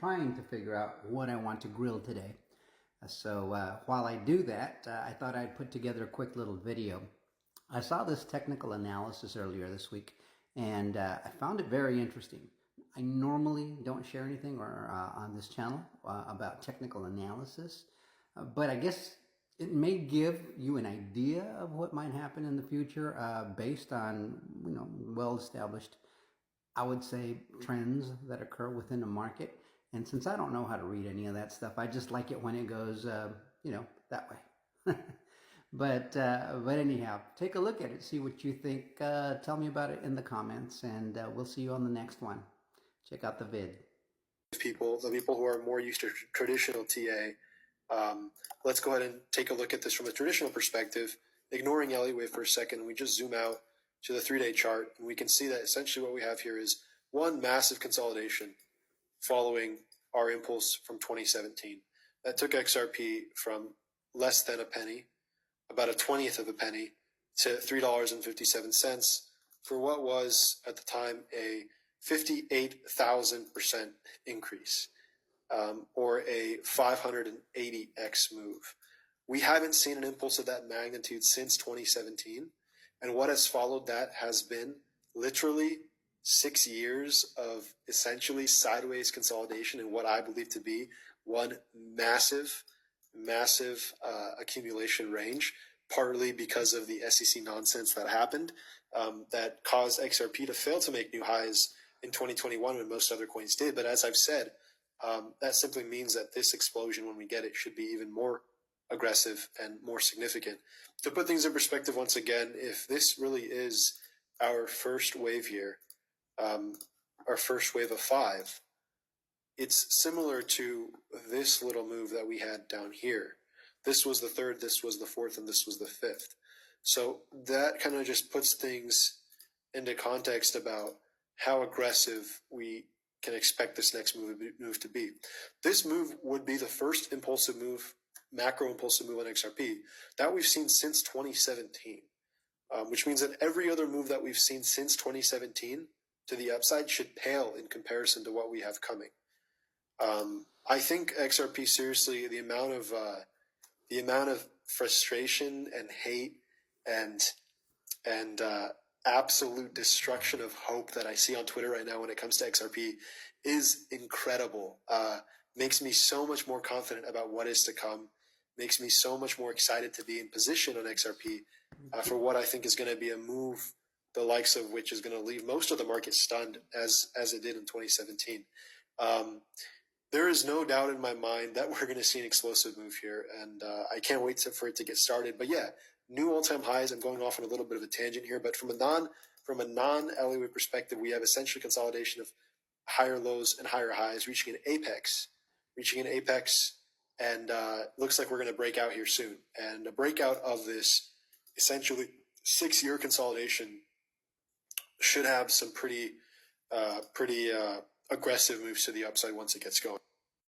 trying to figure out what I want to grill today. So while I do that, I thought I'd put together a quick little video. I saw this technical analysis earlier this week, and I found it very interesting. I normally don't share anything on this channel about technical analysis, but I guess it may give you an idea of what might happen in the future based on well-established, I would say, trends that occur within a market. And since I don't know how to read any of that stuff, I just like it when it goes, that way. But anyhow, take a look at it, see what you think. Tell me about it in the comments, and we'll see you on the next one. Check out the vid. The people who are more used to traditional TA, let's go ahead and take a look at this from a traditional perspective, ignoring Elliott wave for a second. And we just zoom out to the 3-day chart, and we can see that essentially what we have here is one massive consolidation following our impulse from 2017. That took XRP from less than a penny, about a 20th of a penny, to $3.57 for what was at the time a 58,000% increase, or a 580x move. We haven't seen an impulse of that magnitude since 2017, and what has followed that has been literally 6 years of essentially sideways consolidation in what I believe to be one massive accumulation range, partly because of the SEC nonsense that happened that caused XRP to fail to make new highs in 2021 when most other coins did. But as I've said, that simply means that this explosion, when we get it, should be even more aggressive and more significant. To put things in perspective once again, if this really is our first wave here, our first wave of 5, it's similar to this little move that we had down here. This was the 3rd, this was the 4th, and this was the 5th. So that kind of just puts things into context about how aggressive we can expect this next move to be. This move would be the first impulsive move, macro impulsive move on XRP that we've seen since 2017, which means that every other move that we've seen since 2017 to the upside should pale in comparison to what we have coming. I think XRP, seriously, the amount of frustration and hate and absolute destruction of hope that I see on Twitter right now when it comes to XRP is incredible. Makes me so much more confident about what is to come. Makes me so much more excited to be in position on XRP for what I think is going to be a move, the likes of which is going to leave most of the market stunned as it did in 2017. There is no doubt in my mind that we're going to see an explosive move here, and I can't wait for it to get started. But yeah, new all-time highs. I'm going off on a little bit of a tangent here, but from a non-Elliott perspective, we have essentially consolidation of higher lows and higher highs, reaching an apex, and looks like we're going to break out here soon. And a breakout of this essentially 6-year consolidation should have some pretty aggressive moves to the upside once it gets going.